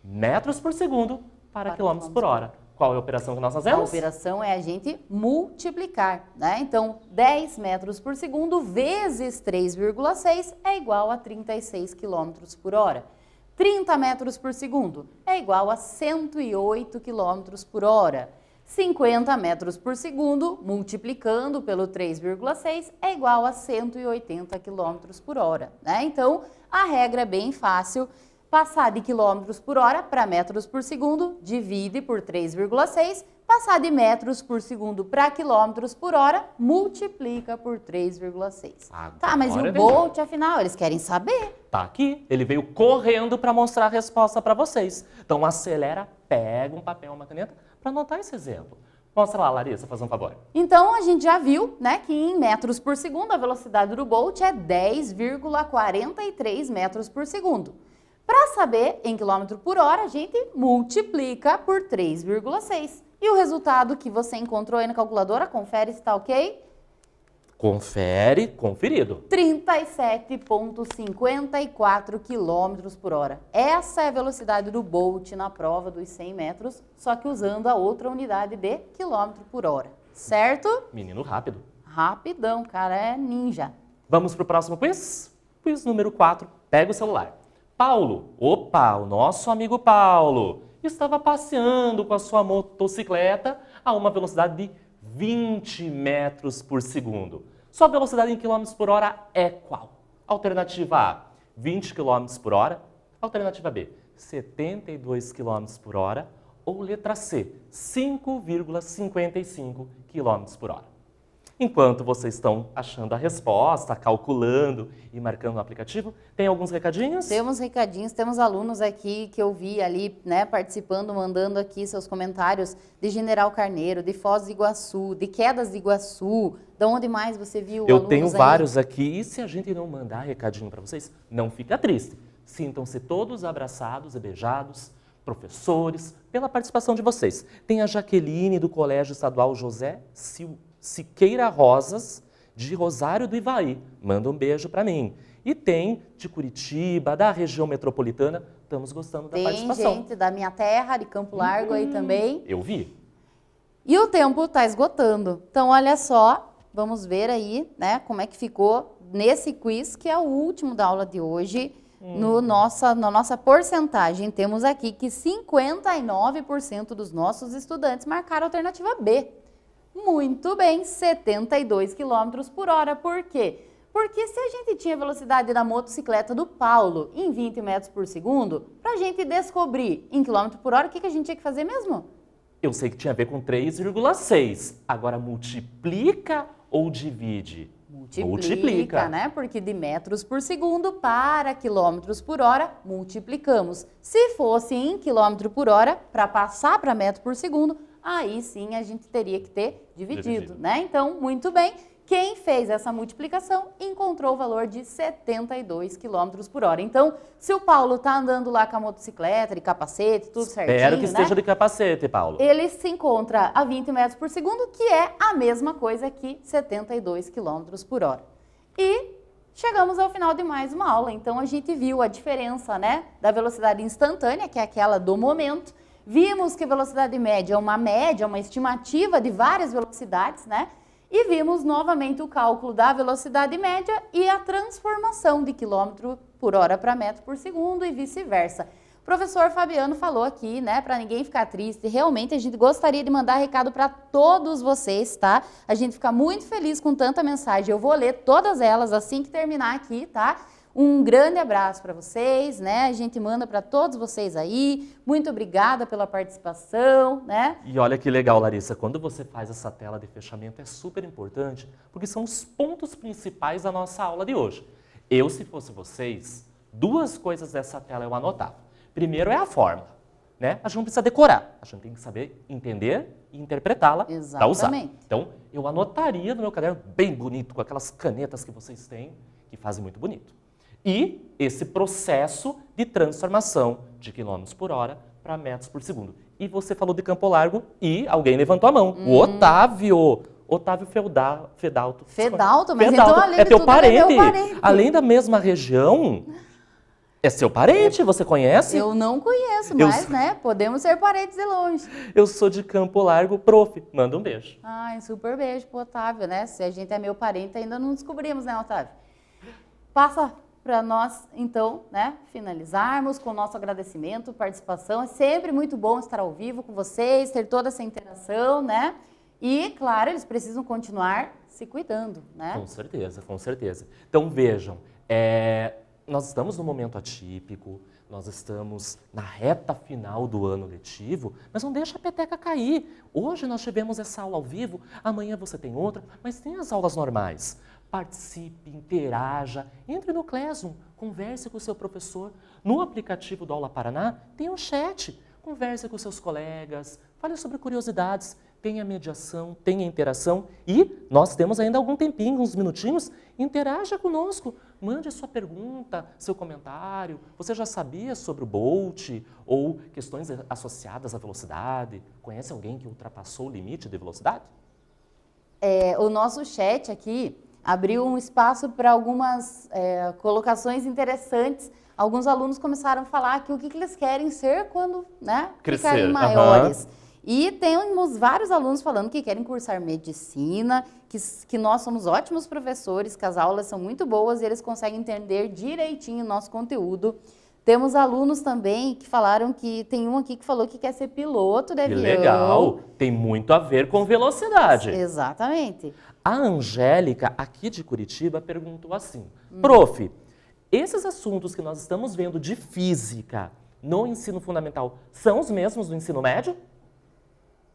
Speaker 2: Metros por segundo para quilômetros por hora. Qual é a operação que nós fazemos?
Speaker 1: A operação é a gente multiplicar, né? Então, 10 metros por segundo vezes 3,6 é igual a 36 quilômetros por hora. 30 metros por segundo é igual a 108 quilômetros por hora. 50 metros por segundo, multiplicando pelo 3,6, é igual a 180 quilômetros por hora, né? Então, a regra é bem fácil. Passar de quilômetros por hora para metros por segundo, divide por 3,6. Passar de metros por segundo para quilômetros por hora, multiplica por 3,6. Tá, mas e o Bolt, afinal, eles querem saber.
Speaker 2: Tá aqui, ele veio correndo para mostrar a resposta para vocês. Então acelera, pega um papel, uma caneta para anotar esse exemplo. Mostra lá, Larissa, faz um favor.
Speaker 1: Então, a gente já viu, né, que em metros por segundo a velocidade do Bolt é 10,43 metros por segundo. Para saber em quilômetro por hora, a gente multiplica por 3,6. E o resultado que você encontrou aí na calculadora, confere se está ok?
Speaker 2: Confere, conferido.
Speaker 1: 37,54 quilômetros por hora. Essa é a velocidade do Bolt na prova dos 100 metros, só que usando a outra unidade de quilômetro por hora, certo?
Speaker 2: Menino rápido.
Speaker 1: Rapidão, cara, é ninja.
Speaker 2: Vamos para o próximo quiz? Quiz número 4. Pega o celular. Paulo, o nosso amigo Paulo, estava passeando com a sua motocicleta a uma velocidade de 20 metros por segundo. Sua velocidade em quilômetros por hora é qual? Alternativa A, 20 km por hora. Alternativa B, 72 km por hora. Ou letra C, 5,55 km por hora. Enquanto vocês estão achando a resposta, calculando e marcando no aplicativo, tem alguns recadinhos?
Speaker 1: Temos recadinhos, temos alunos aqui que eu vi ali, né, participando, mandando aqui seus comentários de General Carneiro, de Foz do Iguaçu, de Quedas de Iguaçu, de onde mais você viu
Speaker 2: Eu
Speaker 1: alunos
Speaker 2: tenho
Speaker 1: aí?
Speaker 2: vários aqui e se a gente não mandar recadinho para vocês, não fica triste. Sintam-se todos abraçados e beijados, professores, pela participação de vocês. Tem a Jaqueline do Colégio Estadual José Siqueira Rosas, de Rosário do Ivaí. Manda um beijo para mim. E tem de Curitiba, da região metropolitana. Estamos gostando da participação.
Speaker 1: Tem gente da minha terra, de Campo Largo aí também.
Speaker 2: Eu vi.
Speaker 1: E o tempo está esgotando. Então, olha só, vamos ver aí, né, como é que ficou nesse quiz, que é o último da aula de hoje. Na nossa porcentagem, temos aqui que 59% dos nossos estudantes marcaram a alternativa B. Muito bem, 72 km por hora. Por quê? Porque se a gente tinha a velocidade da motocicleta do Paulo em 20 metros por segundo, para a gente descobrir em quilômetro por hora, o que a gente tinha que fazer mesmo?
Speaker 2: Eu sei que tinha a ver com 3,6. Agora multiplica ou divide?
Speaker 1: Multiplica, né? Porque de metros por segundo para quilômetros por hora, multiplicamos. Se fosse em quilômetro por hora, para passar para metro por segundo, aí sim a gente teria que ter dividido, né? Então, muito bem, quem fez essa multiplicação encontrou o valor de 72 km por hora. Então, se o Paulo está andando lá com a motocicleta, de capacete, tudo certinho,
Speaker 2: Espero que esteja de capacete, Paulo.
Speaker 1: Ele se encontra a 20 metros por segundo, que é a mesma coisa que 72 km por hora. E chegamos ao final de mais uma aula. Então, a gente viu a diferença, né, da velocidade instantânea, que é aquela do momento. Vimos que a velocidade média é uma estimativa de várias velocidades, né? E vimos novamente o cálculo da velocidade média e a transformação de quilômetro por hora para metro por segundo e vice-versa. O professor Fabiano falou aqui, né, para ninguém ficar triste, realmente a gente gostaria de mandar recado para todos vocês, tá? A gente fica muito feliz com tanta mensagem, eu vou ler todas elas assim que terminar aqui, tá? Um grande abraço para vocês, né? A gente manda para todos vocês aí. Muito obrigada pela participação, né?
Speaker 2: E olha que legal, Larissa, quando você faz essa tela de fechamento é super importante, porque são os pontos principais da nossa aula de hoje. Eu, se fosse vocês, 2 coisas dessa tela eu anotava. Primeiro é a fórmula, né? A gente não precisa decorar, a gente tem que saber entender e interpretá-la para usar. Então, eu anotaria no meu caderno bem bonito, com aquelas canetas que vocês têm, que fazem muito bonito. E esse processo de transformação de quilômetros por hora para metros por segundo. E você falou de Campo Largo e alguém levantou a mão. O Otávio. Otávio Fedalto.
Speaker 1: Fedalto, mas então além
Speaker 2: é
Speaker 1: de
Speaker 2: teu
Speaker 1: tudo,
Speaker 2: parente.
Speaker 1: ele é meu parente.
Speaker 2: Além da mesma região, é seu parente, você conhece?
Speaker 1: Eu não conheço, mas, né, podemos ser parentes de longe.
Speaker 2: Eu sou de Campo Largo, prof. Manda um beijo.
Speaker 1: Ai, super beijo pro Otávio, né? Se a gente é meu parente, ainda não descobrimos, né, Otávio? Passa para nós, então, né, finalizarmos com o nosso agradecimento, participação. É sempre muito bom estar ao vivo com vocês, ter toda essa interação, né? E, claro, eles precisam continuar se cuidando, né?
Speaker 2: Com certeza, com certeza. Então, vejam, nós estamos num momento atípico, nós estamos na reta final do ano letivo, mas não deixa a peteca cair. Hoje nós tivemos essa aula ao vivo, amanhã você tem outra, mas tem as aulas normais. Participe, interaja, entre no Classroom, converse com o seu professor. No aplicativo do Aula Paraná tem um chat, converse com seus colegas, fale sobre curiosidades, tenha mediação, tenha interação e nós temos ainda algum tempinho, uns minutinhos, interaja conosco, mande a sua pergunta, seu comentário. Você já sabia sobre o Bolt ou questões associadas à velocidade? Conhece alguém que ultrapassou o limite de velocidade?
Speaker 1: O nosso chat aqui abriu um espaço para algumas colocações interessantes. Alguns alunos começaram a falar que o que eles querem ser quando, né, ficarem maiores. E temos vários alunos falando que querem cursar medicina, que nós somos ótimos professores, que as aulas são muito boas e eles conseguem entender direitinho o nosso conteúdo. Temos alunos também que falaram que tem um aqui que falou que quer ser piloto de avião.
Speaker 2: Legal, tem muito a ver com velocidade.
Speaker 1: Exatamente.
Speaker 2: A Angélica, aqui de Curitiba, perguntou assim, prof, esses assuntos que nós estamos vendo de física no ensino fundamental são os mesmos do ensino médio?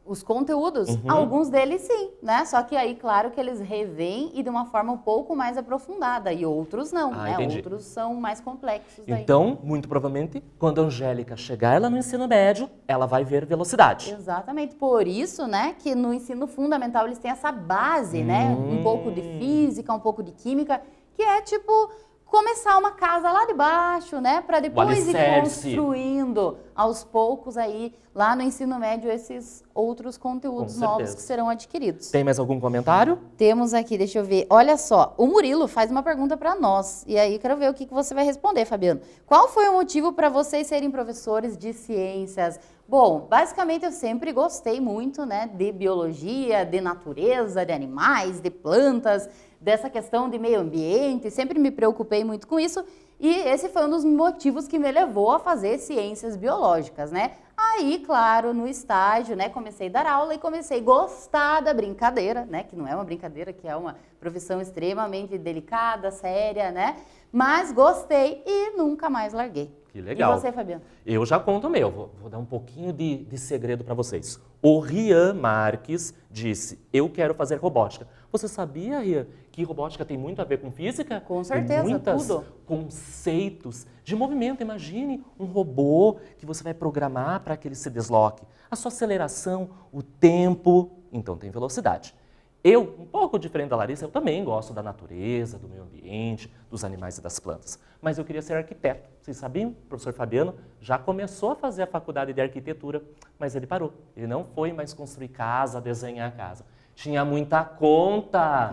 Speaker 1: Os conteúdos, alguns deles sim, né? Só que aí, claro, que eles revêm e de uma forma um pouco mais aprofundada, e outros não, né?
Speaker 2: Entendi.
Speaker 1: Outros são mais complexos.
Speaker 2: Então, muito provavelmente, quando a Angélica chegar lá no ensino médio, ela vai ver velocidade.
Speaker 1: Exatamente, por isso, né, que no ensino fundamental eles têm essa base, né? Um pouco de física, um pouco de química, que é tipo começar uma casa lá de baixo, né, para depois ir construindo aos poucos aí lá no ensino médio esses outros conteúdos novos que serão adquiridos.
Speaker 2: Tem mais algum comentário?
Speaker 1: Temos aqui, deixa eu ver. Olha só, o Murilo faz uma pergunta para nós e aí quero ver o que você vai responder, Fabiano. Qual foi o motivo para vocês serem professores de ciências? Bom, basicamente eu sempre gostei muito, né, de biologia, de natureza, de animais, de plantas, dessa questão de meio ambiente, sempre me preocupei muito com isso e esse foi um dos motivos que me levou a fazer ciências biológicas, né? Aí, claro, no estágio, né, comecei a dar aula e comecei a gostar da brincadeira, né, que não é uma brincadeira, que é uma profissão extremamente delicada, séria, né? Mas gostei e nunca mais larguei.
Speaker 2: Que legal.
Speaker 1: E você, Fabiano?
Speaker 2: Eu já conto o meu, vou dar um pouquinho de segredo para vocês. O Rian Marques disse, eu quero fazer robótica. Você sabia, Rian, que robótica tem muito a ver com física?
Speaker 1: Com certeza,
Speaker 2: tem muitos
Speaker 1: tudo.
Speaker 2: conceitos de movimento. Imagine um robô que você vai programar para que ele se desloque. A sua aceleração, o tempo, então tem velocidade. Eu, um pouco diferente da Larissa, eu também gosto da natureza, do meio ambiente, dos animais e das plantas. Mas eu queria ser arquiteto. Vocês sabiam? O professor Fabiano já começou a fazer a faculdade de arquitetura, mas ele parou. Ele não foi mais construir casa, desenhar casa. Tinha muita conta.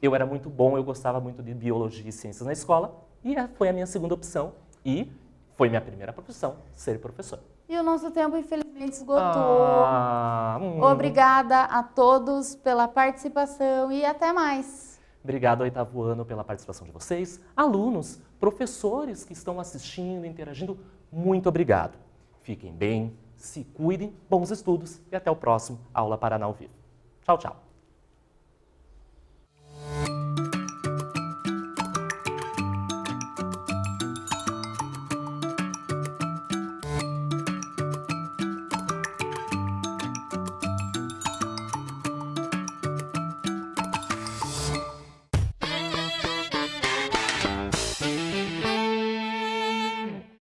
Speaker 2: Eu era muito bom, eu gostava muito de biologia e ciências na escola, e foi a minha segunda opção. E foi minha primeira profissão, ser professor.
Speaker 1: E o nosso tempo, infelizmente, esgotou. Obrigada a todos pela participação e até mais.
Speaker 2: Obrigado ao oitavo ano pela participação de vocês. Alunos, professores que estão assistindo, interagindo, muito obrigado. Fiquem bem, se cuidem, bons estudos e até o próximo Aula Paraná ao Vivo. Tchau, tchau.